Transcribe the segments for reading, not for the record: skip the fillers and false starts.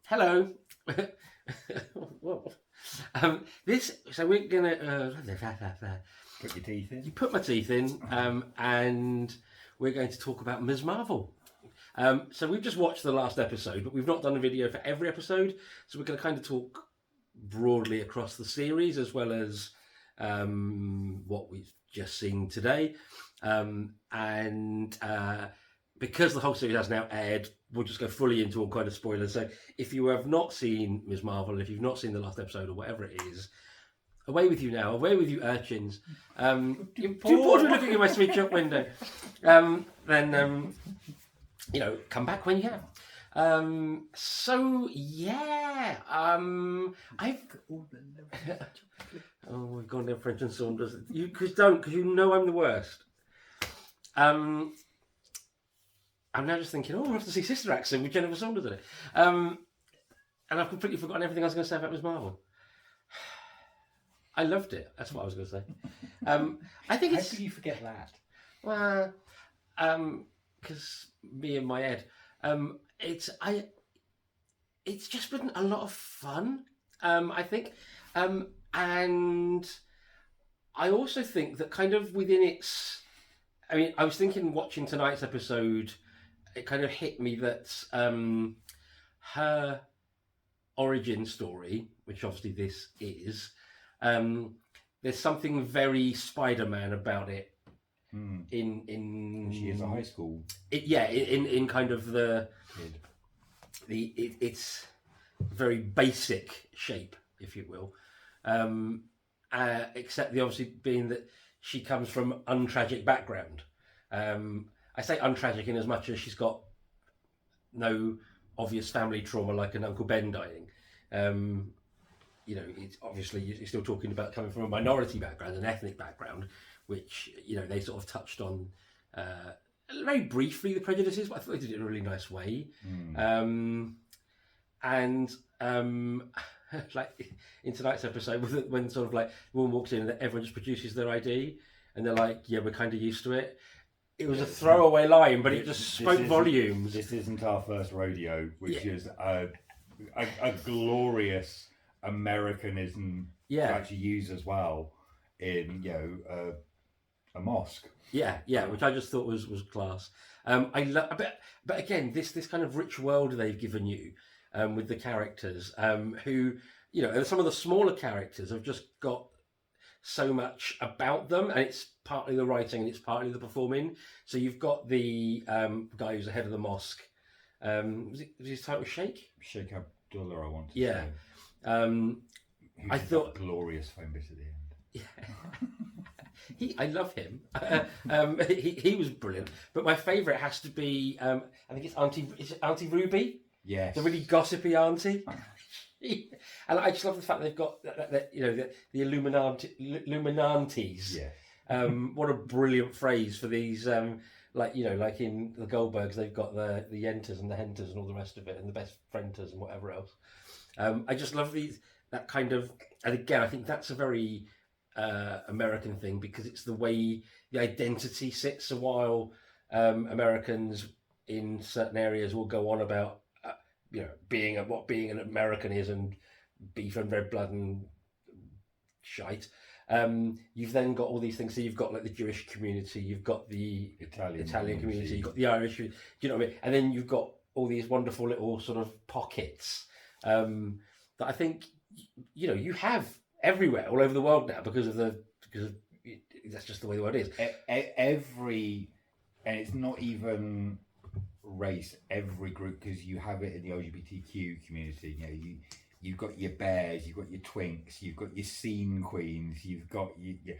Hello. Whoa. So we're gonna. Put your teeth in. You put my teeth in, and we're going to talk about Ms. Marvel. So we've just watched the last episode, but we've not done a video for every episode. So we're going to kind of talk broadly across the series as well as what we've just seen today. And because the whole series has now aired, we'll just go fully into all kind of spoilers. So if you have not seen Ms. Marvel, if you've not seen the last episode or whatever it is, away with you now, away with you urchins. You're too bored of looking at my sweet shop window. Then come back when you can. I've we've gone down French and Saunders. Because you know I'm the worst. I'm now just thinking, we'll have to see Sister Act soon with Jennifer Saunders in it. And I've completely forgotten everything I was going to say about Ms. Marvel. I loved it. That's what I was going to say. I think How could you forget that? Well, because me and my head. It's just been a lot of fun. I think, and I also think that kind of within its. I mean, I was thinking watching tonight's episode, it kind of hit me that her origin story, which obviously this is, there's something very Spider-Man about it. In she is a high school. In kind of kid. It's very basic shape, if you will, except the obviously being that she comes from untragic background. I say untragic in as much as she's got no obvious family trauma like an Uncle Ben dying. It's obviously you're still talking about coming from a minority background, an ethnic background, which they sort of touched on very briefly, the prejudices, but I thought they did it in a really nice way. Like in tonight's episode, when sort of like the woman walks in and everyone just produces their ID, and they're like, "Yeah, we're kind of used to it." It was a throwaway line, but it just spoke volumes. This isn't our first rodeo, which is a glorious Americanism to actually use as well in a mosque. Yeah, which I just thought was class. But again, this kind of rich world they've given you with the characters, who and some of the smaller characters have just got so much about them, and it's partly the writing and it's partly the performing. So you've got the guy who's the head of the mosque. Was his title Sheikh? Sheikh Abdullah, I want to say. I thought glorious phone bit at the end. Yeah. I love him. He was brilliant. But my favourite has to be I think it's Auntie Ruby? Yes. The really gossipy auntie. And I just love the fact they've got the Illuminantes. Yeah. What a brilliant phrase for these like in the Goldbergs they've got the Yenters and the Henters and all the rest of it and the best frienders and whatever else. I just love that kind of, and again I think that's a very American thing because it's the way the identity sits. So while Americans in certain areas will go on about being an American is and beef and red blood and shite. You've then got all these things. So you've got like the Jewish community, you've got the Italian community, you've got the Irish. Do you know what I mean? And then you've got all these wonderful little sort of pockets that I think you have everywhere, all over the world now because that's just the way the world is. And it's not even race, every group, because you have it in the LGBTQ community. You've got your bears, you've got your twinks, you've got your scene queens, you've got your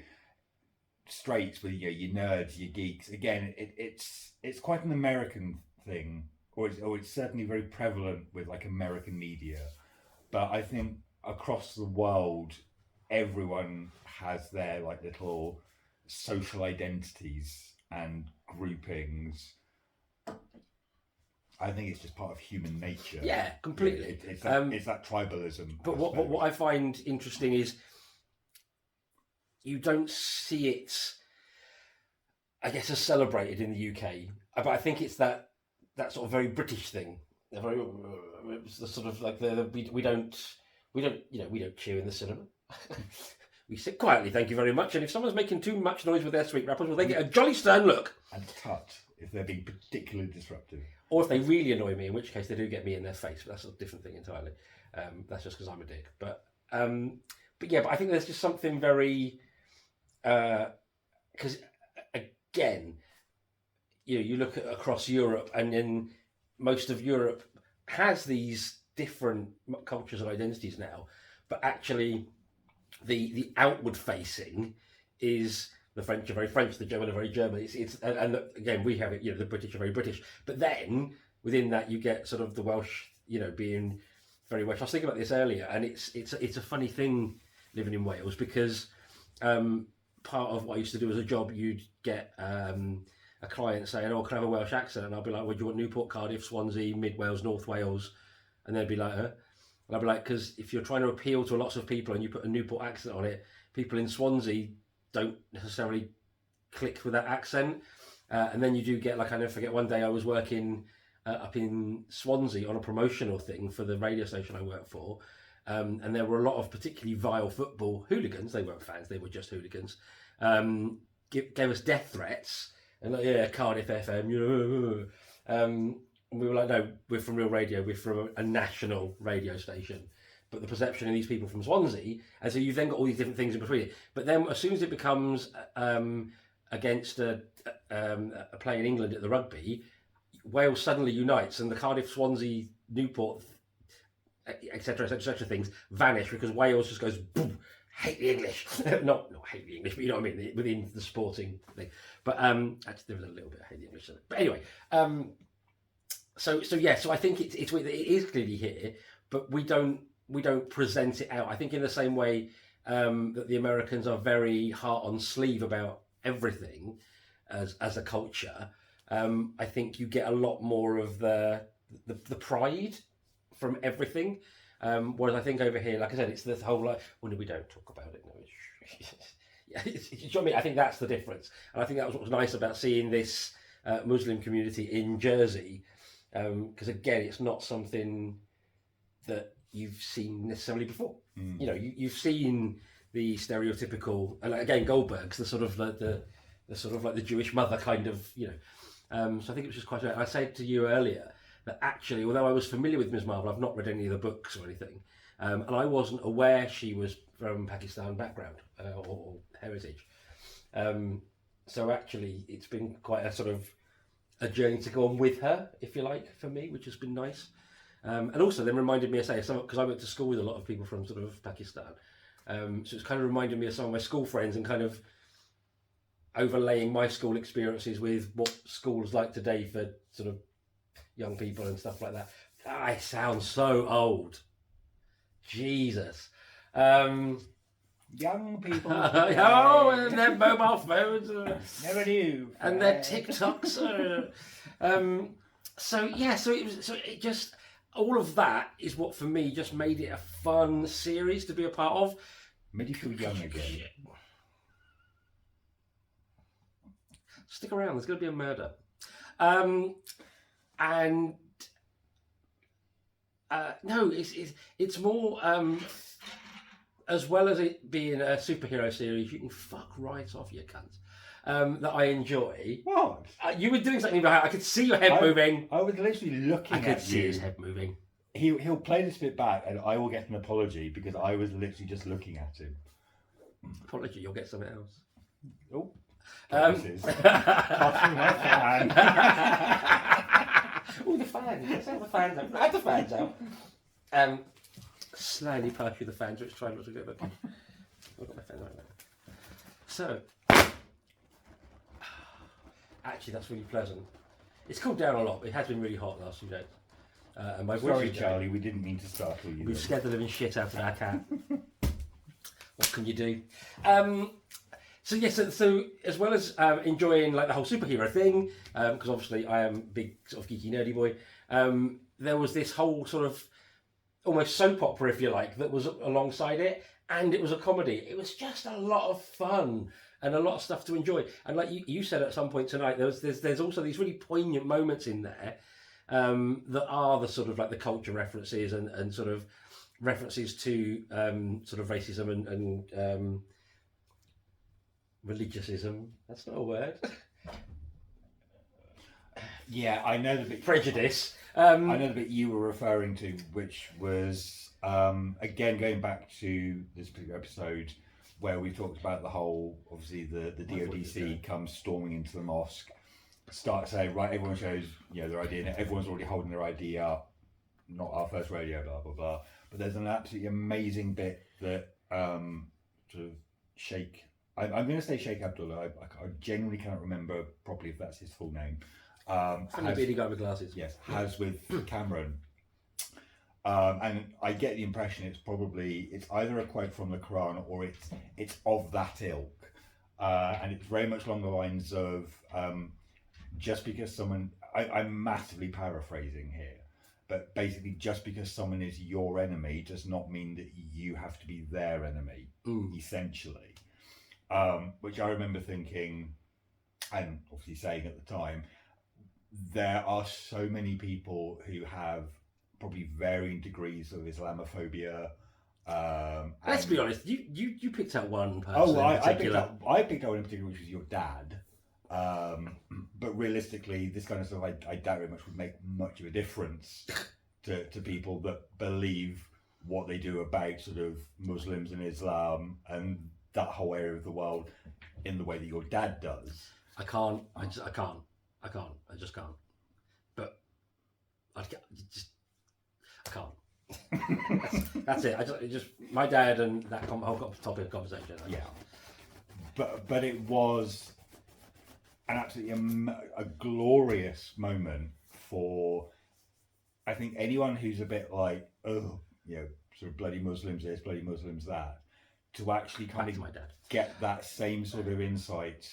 straights with your nerds, your geeks. Again, it's quite an American thing, or it's certainly very prevalent with like American media. But I think across the world, everyone has their like little social identities and groupings. I think it's just part of human nature. Yeah, completely. It's that tribalism. But what I find interesting is you don't see it, I guess, as celebrated in the UK. But I think it's that sort of very British thing they're very it's the sort of like we don't chew in the cinema. We sit quietly, thank you very much. And if someone's making too much noise with their sweet wrappers, well, they get a jolly stern look. And tut if they're being particularly disruptive. Or if they really annoy me, in which case they do get me in their face. But that's a different thing entirely. That's just because I'm a dick. But I think there's just something very because again, you look at across Europe, and then most of Europe has these different cultures and identities now, but actually the outward facing is the French are very French, the German are very German. And again, we have it. The British are very British, but then within that you get sort of the Welsh, being very Welsh. I was thinking about this earlier, and it's a funny thing living in Wales, because part of what I used to do as a job, you'd get a client saying, "Oh, can I have a Welsh accent?" And I'll be like, "Well, do you want Newport, Cardiff, Swansea, Mid Wales, North Wales?" And they'd be like, "Huh?" And I'd be like, because if you're trying to appeal to lots of people and you put a Newport accent on it, people in Swansea don't necessarily click with that accent. And then you do get, like, I never forget, one day I was working up in Swansea on a promotional thing for the radio station I worked for. And there were a lot of particularly vile football hooligans. They weren't fans, they were just hooligans. Gave us death threats. And like, yeah, Cardiff FM. And we were like, no, we're from Real Radio. We're from a national radio station. But the perception of these people from Swansea, and so you've then got all these different things in between it. But then as soon as it becomes against a play in England at the rugby, Wales suddenly unites, and the Cardiff, Swansea, Newport, etc., things vanish, because Wales just goes, boom, hate the English. not hate the English, but you know what I mean, within the sporting thing. But actually, there was a little bit of hate the English. But anyway, so I think it is clearly here, but we don't present it out. I think in the same way that the Americans are very heart on sleeve about everything as a culture. I think you get a lot more of the pride from everything. Whereas I think over here, like I said, it's this whole we don't talk about it. No, you know what I mean? I think that's the difference, and I think that was what was nice about seeing this Muslim community in Jersey, because again, it's not something that you've seen necessarily before. You've seen the stereotypical, and again, Goldberg's the sort of the sort of like the Jewish mother kind of, So I think it was just quite. I said to you earlier that actually, although I was familiar with Ms. Marvel, I've not read any of the books or anything, and I wasn't aware she was from Pakistan background or heritage. So actually, it's been quite a sort of a journey to go on with her, if you like, for me, which has been nice. And also then reminded me of, because I went to school with a lot of people from sort of Pakistan. So it's kind of reminded me of some of my school friends, and kind of overlaying my school experiences with what school's like today for sort of young people and stuff like that. I sound so old. Jesus. Young people. And their mobile phones. Never knew. And their TikToks. So it just, all of that is what for me just made it a fun series to be a part of. Made you feel young again. Stick around, there's going to be a murder. No, it's more, as well as it being a superhero series, you can fuck right off, you cunt. That I enjoy. What? You were doing something behind. I could see your head moving. I was literally looking at you. I could see his head moving. He'll play this bit back, and I will get an apology because I was literally just looking at him. Apology, you'll get something else. Oh. Oh, the fans. Let's have the fans out. Have the fans out. Slowly pass you the fans, which try not to go back. I've got my fan right now. So, actually, that's really pleasant. It's cooled down a lot, but it has been really hot the last few days. And my Sorry, Charlie, we didn't mean to startle you. We've scared the living shit out of our cat. What can you do? So as well as enjoying like the whole superhero thing, because obviously I am a big sort of geeky nerdy boy, there was this whole sort of almost soap opera, if you like, that was alongside it, and it was a comedy. It was just a lot of fun and a lot of stuff to enjoy. And like you said at some point tonight, there's also these really poignant moments in there, that are the sort of like the culture references and sort of references to sort of racism and religiosism. That's not a word. Yeah, I know the bit. Prejudice. I know the bit you were referring to, which was again going back to this particular episode where we talked about the whole, obviously the DODC comes storming into the mosque, start saying, right, everyone shows their ID, and everyone's already holding their ID up. Not our first rodeo, blah blah blah. But there's an absolutely amazing bit that sort of Sheikh. I'm going to say Sheikh Abdullah. I genuinely cannot remember properly if that's his full name. Funny beady guy with glasses. Yes, has with Cameron. And I get the impression it's either a quote from the Quran or it's of that ilk, and it's very much along the lines of just because someone, I'm massively paraphrasing here, but basically just because someone is your enemy does not mean that you have to be their enemy, essentially. Which I remember thinking, and obviously saying at the time, there are so many people who have probably varying degrees of Islamophobia. Let's be honest, you picked out one person. Oh, in I picked particular. out one in particular, which was your dad. But realistically, this kind of stuff, I doubt very much would make much of a difference to people that believe what they do about sort of Muslims and Islam and that whole area of the world in the way that your dad does. I can't. I just can't. But I can't. That's it. Just my dad and that whole topic of conversation. Yeah, but it was an absolutely a glorious moment for, I think, anyone who's a bit like, oh, sort of bloody Muslims this, bloody Muslims that, to actually kind of get that same sort of insight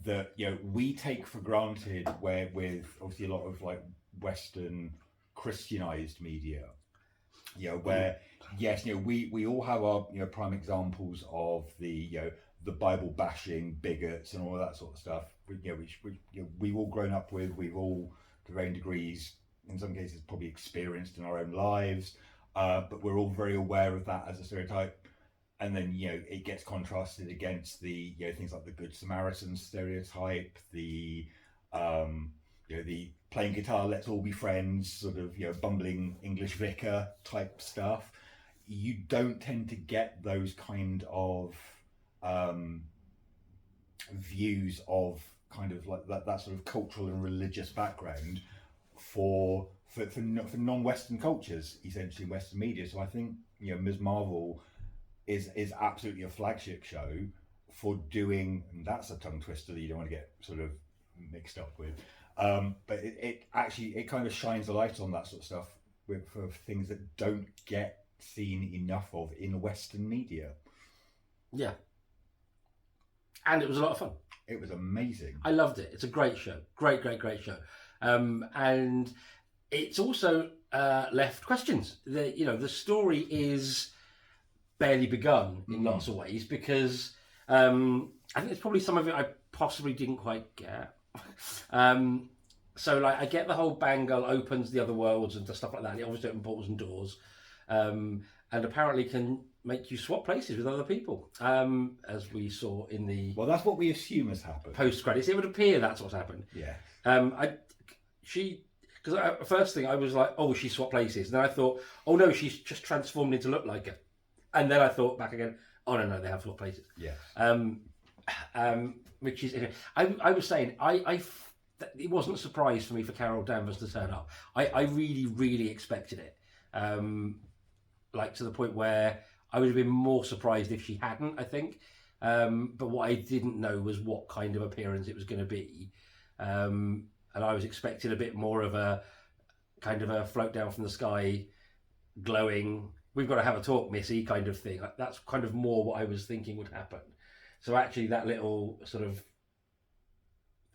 that we take for granted, where with obviously a lot of like Western Christianized media, where yes, we all have our prime examples of the Bible bashing bigots and all of that sort of stuff, which we've all grown up with, we've all to varying degrees, in some cases probably experienced in our own lives, but we're all very aware of that as a stereotype. And then it gets contrasted against the things like the Good Samaritan stereotype, the the playing guitar, let's all be friends, sort of bumbling English vicar type stuff. You don't tend to get those kind of views of kind of like that sort of cultural and religious background for non-Western cultures, essentially Western media. So I think Ms. Marvel is absolutely a flagship show for doing, and that's a tongue twister that you don't want to get sort of mixed up with, but it actually kind of shines a light on that sort of stuff for things that don't get seen enough of in Western media. Yeah, and it was a lot of fun. It was amazing. I loved it. It's a great show. Great show. And it's also left questions. The story is barely begun in lots of ways, because I think it's probably some of it I possibly didn't quite get. So like I get the whole Bangal opens the other worlds and stuff like that, and it obviously opens portals and doors, and apparently can make you swap places with other people, as we saw in the that's what we assume has happened. Post credits. It would appear that's what's happened. Yeah. Because first thing I was like, oh, she swapped places, and then I thought, oh no, she's just transformed into look like her. And then I thought back again, oh no, they have swapped places. Yeah. Which is, I was saying, it wasn't a surprise for me for Carol Danvers to turn up. I really expected it. Like to the point where I would have been more surprised if she hadn't, I think. But what I didn't know was what kind of appearance it was going to be. And I was expecting a bit more of a kind of a float down from the sky, glowing, we've got to have a talk, Missy, kind of thing. Like, that's kind of more what I was thinking would happen. So actually that little sort of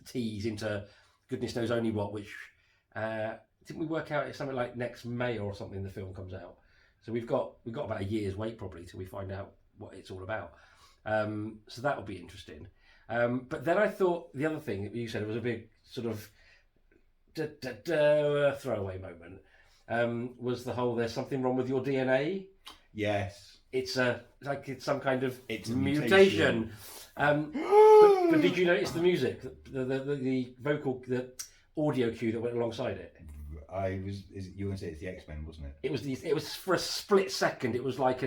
tease into goodness knows only what, which didn't we work out it's something like next May or something the film comes out. So we've got about a year's wait probably till we find out what it's all about. So that'll be interesting. But then I thought the other thing that you said, it was a big sort of throwaway moment was the whole "there's something wrong with your DNA." Yes. It's it's some kind of It's a mutation. But did you notice the music, the vocal, the audio cue that went alongside it? You were going to say it's the X-Men, wasn't it? It was for a split second. It was like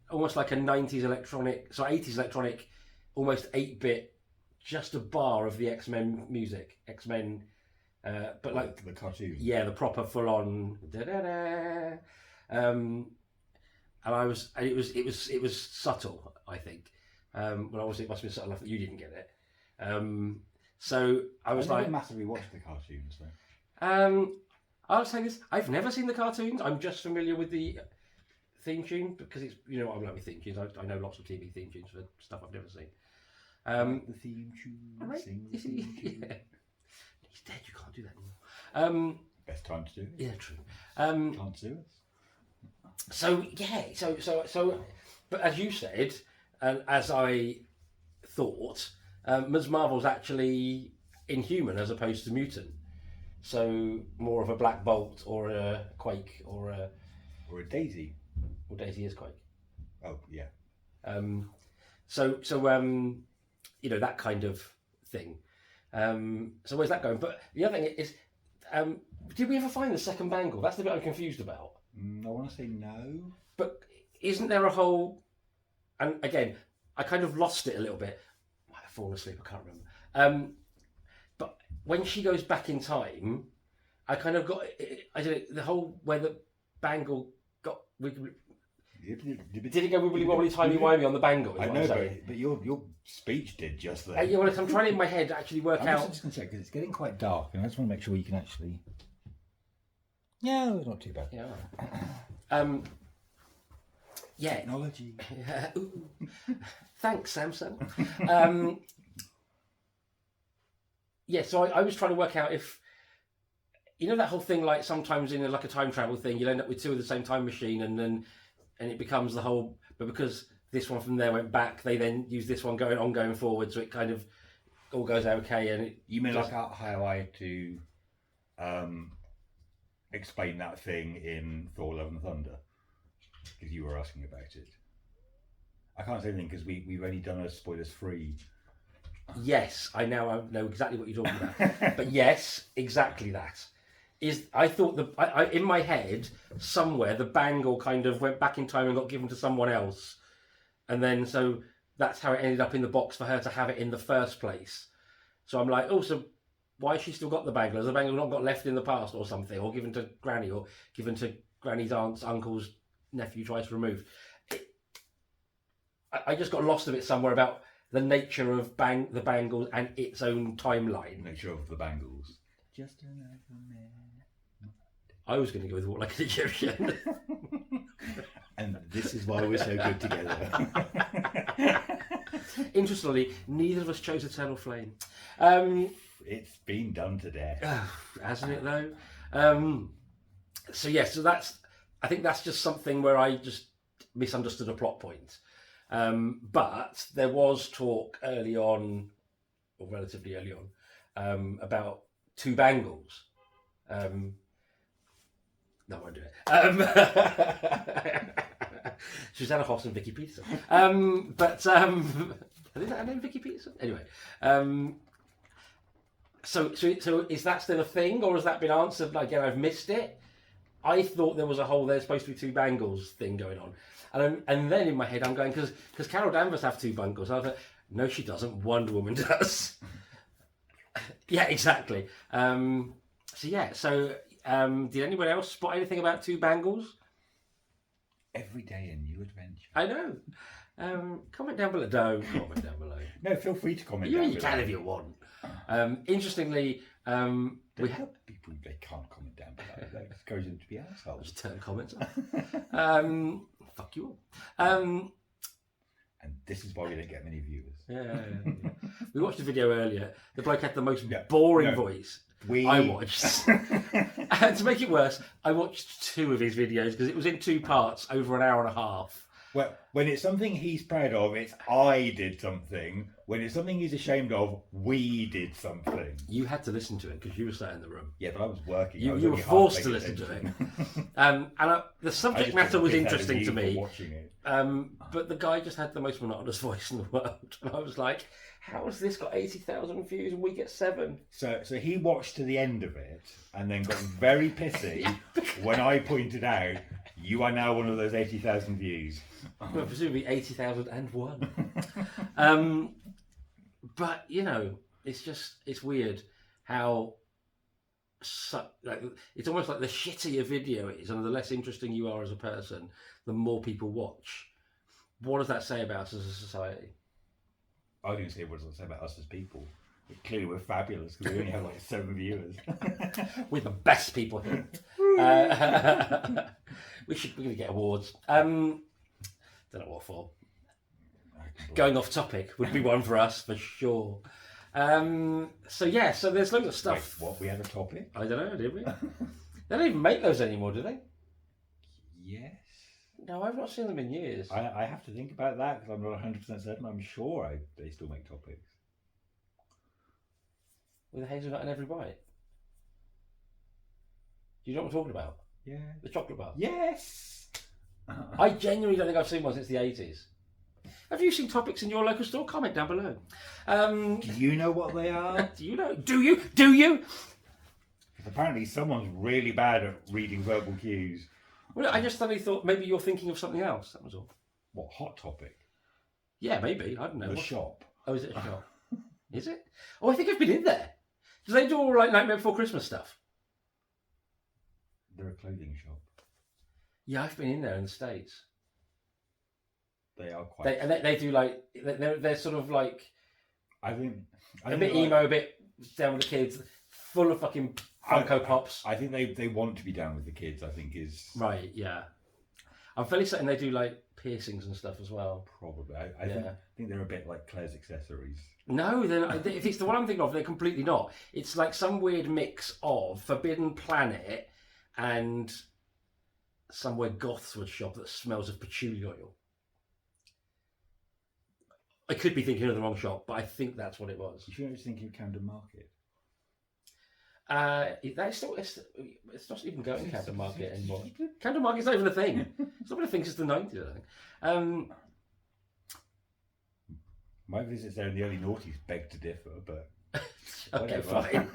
almost like a 90s electronic, 80s electronic, almost 8-bit, just a bar of the X-Men music. X-Men, but like the cartoon. Yeah, the proper full-on. And it was subtle, I think. But obviously it must have been subtle enough that you didn't get it. So I was never massively watched the cartoons though. I'll say this: I've never seen the cartoons. I'm just familiar with the theme tune because it's I love my theme tunes. I know lots of TV theme tunes for stuff I've never seen. The theme tune. Right? Sing the theme tune. Yeah. He's dead. You can't do that anymore. Best time to do it. Yeah, true. Can't do it. So yeah, so, but as you said, and as I thought, Ms. Marvel's actually Inhuman as opposed to mutant. So more of a Black Bolt or a Quake or a Daisy. Well, Daisy is Quake. Oh yeah. So that kind of thing. So where's that going? But the other thing is, did we ever find the second bangle? That's the bit I'm confused about. I want to say no. But isn't there a whole... And again, I kind of lost it a little bit. I might have fallen asleep, I can't remember. But when she goes back in time, I kind of got... I don't know, the whole... Where the bangle got... Did it go wibbly wobbly timey wimey on the bangle? I know, but your speech did just there. I'm trying in my head to actually work out... I'm just going to check because it's getting quite dark and I just want to make sure you can actually... Yeah, it's not too bad. Yeah. Yeah. Technology. Thanks, Samsung. Yeah, so I was trying to work out if that whole thing, like sometimes in a time travel thing, you'll end up with two of the same time machine, and it becomes the whole. But because this one from there went back, they then use this one going forward, so it kind of all goes okay. And you mean like how I had to explain that thing in Thor: Love and Thunder? Because you were asking about it. I can't say anything because we've only done a spoilers free. Yes, I know exactly what you're talking about. But yes, exactly that. I thought in my head somewhere the bangle kind of went back in time and got given to someone else, and then so that's how it ended up in the box for her to have it in the first place. So I'm like, so why has she still got the bangle? Has the bangle not got left in the past or something, or given to Granny, or given to Granny's aunt's uncle's nephew tries to remove? I just got lost a bit somewhere about the nature of the bangles and its own timeline. Nature of the bangles. Just another man. I was going to go with Walk Like an Egyptian. And this is why we're so good together. Interestingly, neither of us chose Eternal Flame. It's been done to death. Hasn't it though? So I think that's just something where I just misunderstood a plot point. But there was talk early on, or relatively early on, about two bangles. No, I won't do it. Susanna Hoss and Vicky Peterson. I think that her name, Vicky Peterson? Anyway. So is that still a thing, or has that been answered? Again, I've missed it. I thought there was a whole "there's supposed to be two bangles" thing going on. And then in my head I'm going, because Carol Danvers have two bangles. I thought, no, she doesn't. Wonder Woman does. Yeah, exactly. Did anyone else spot anything about two bangles? Every day a new adventure. I know. Comment down below. Don't comment down below. No, feel free to comment down below. You can if you want. Interestingly, we have people, they can't comment down below. That goes into the assholes. Just turn comments off. Fuck you all. And this is why we don't get many viewers. Yeah. We watched a video earlier. The bloke had the most boring voice I watched. And to make it worse, I watched two of his videos because it was in two parts over an hour and a half. When it's something he's proud of, it's I did something. When it's something he's ashamed of, we did something. You had to listen to it because you were sat in the room. Yeah, but I was working. You, I was you were only half forced to paying listen to it. attention. The I subject just matter took a was piss out of interesting you to for me. watching it. But the guy just had the most monotonous voice in the world. And I was like, how has this got 80,000 views and we get 7? So he watched to the end of it and then got very pissy when I pointed out, you are now one of those 80,000 views. Well, presumably 80,001. But, you know, it's weird how... it's almost like the shittier video it is and the less interesting you are as a person, the more people watch. What does that say about us as a society? I didn't say what does it say about us as people. Clearly we're fabulous because we only have like 7 viewers. We're the best people here. We're going to get awards. Don't know what for. Going off topic would be one for us for sure. So there's loads of stuff. Wait, what? We had a topic? I don't know, did we? They don't even make those anymore, do they? Yes. No, I've not seen them in years. I have to think about that because I'm not 100% certain. I'm sure they still make topics. With a hazelnut in every bite. Do you know what I'm talking about? Yeah. The chocolate bar. Yes. I genuinely don't think I've seen one since the 80s. Have you seen topics in your local store? Comment down below. Do you know what they are? Do you know? Do you? Do you? Apparently someone's really bad at reading verbal cues. Well, I just suddenly thought maybe you're thinking of something else. That was all. What, Hot Topic? Yeah, maybe. I don't know. The shop. Oh, is it a shop? Is it? Oh, I think I've been in there. Do they do all like Nightmare Before Christmas stuff? They're a clothing shop. Yeah, I've been in there in the States. They are quite. They do like they're sort of like I think a bit emo, a bit down with the kids, full of fucking Funko Pops. I think they want to be down with the kids. I think is right. Yeah, I'm fairly certain they do like piercings and stuff as well. Probably. I think they're a bit like Claire's Accessories. No, they're not. If it's the one I'm thinking of, they're completely not. It's like some weird mix of Forbidden Planet and somewhere goths would shop that smells of patchouli oil. I could be thinking of the wrong shop, but I think that's what it was. You should just think of Camden Market. It's not even going to Camden Market anymore. Camden Market's not even a thing. It's not been a thing since the 90s, I think. My visits there in the early noughties beg to differ, but okay, fine.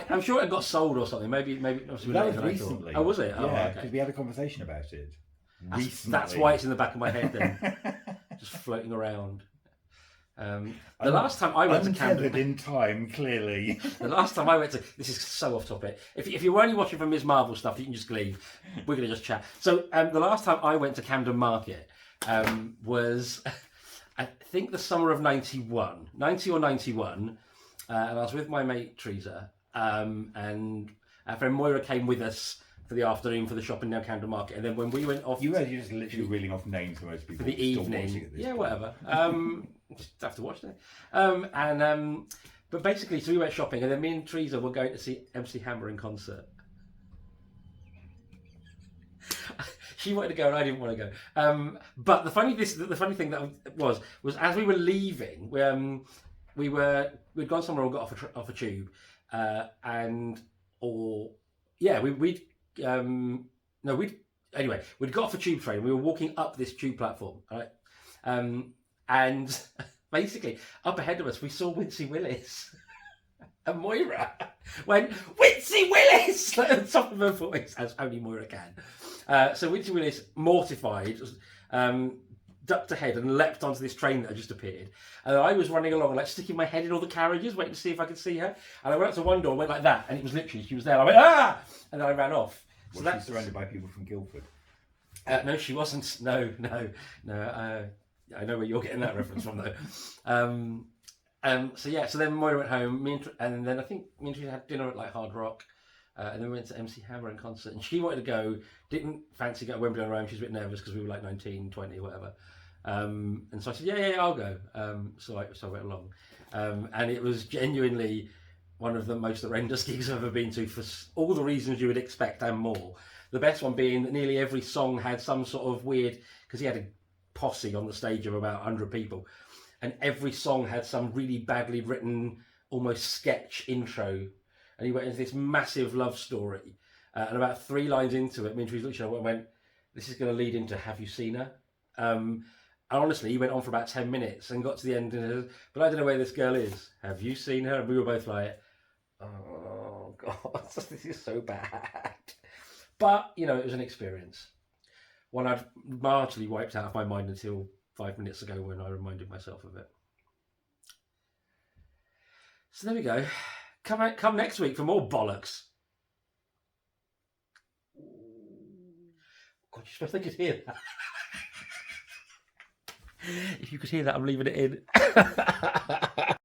I'm sure it got sold or something. Maybe. That was recently. Oh, was it? Yeah, oh, okay. because we had a conversation about it. Recently. That's why it's in the back of my head then, just floating around. The last time I went to Camden, in time, clearly. The last time I went to, this is so off topic. If you're only watching for Ms. Marvel stuff, you can just leave. We're going to just chat. So the last time I went to Camden Market was, I think, the summer of 90 or 91, and I was with my mate Teresa, and our friend Moira came with us for the afternoon for the shopping down Camden Market, and then when we went off, you're just literally reeling off names for most people for the evening. Yeah, whatever. Just have to watch that. But basically, so we went shopping, and then me and Teresa were going to see MC Hammer in concert. She wanted to go, and I didn't want to go. But the funny thing that was as we were leaving, we'd gone somewhere or got off a tube, we'd got off a tube train. We were walking up this tube platform, right? And basically, up ahead of us, we saw Wincy Willis. And Moira went, Wincy Willis! Like, at the top of her voice, as only Moira can. So Wincy Willis, mortified, ducked ahead and leapt onto this train that had just appeared. And I was running along, like sticking my head in all the carriages, waiting to see if I could see her. And I went up to one door and went like that, and it was literally, she was there. I went, ah! And then I ran off. So was she surrounded by people from Guildford? No, she wasn't. No. I know where you're getting that reference from, though. So then Moira went home, and then I think me and Teresa had dinner at like Hard Rock, and then we went to MC Hammer in concert, and she wanted to go, didn't fancy going to Wembley on her own. She was a bit nervous because we were like 19, 20, whatever. And so I said, yeah, I'll go. So I went along, and it was genuinely one of the most horrendous gigs I've ever been to for all the reasons you would expect and more. The best one being that nearly every song had some sort of weird, because he had a posse on the stage of about 100 people, and every song had some really badly written, almost sketch intro. And he went into this massive love story. And about 3 lines into it, Minter looked at her and went, "This is going to lead into Have You Seen Her?" And honestly, he went on for about 10 minutes and got to the end and said, "But I don't know where this girl is. Have you seen her?" And we were both like, "Oh, God, this is so bad." But, you know, it was an experience. One I'd largely wiped out of my mind until 5 minutes ago when I reminded myself of it. So there we go. Come next week for more bollocks. God, you suppose they could hear that? If you could hear that, I'm leaving it in.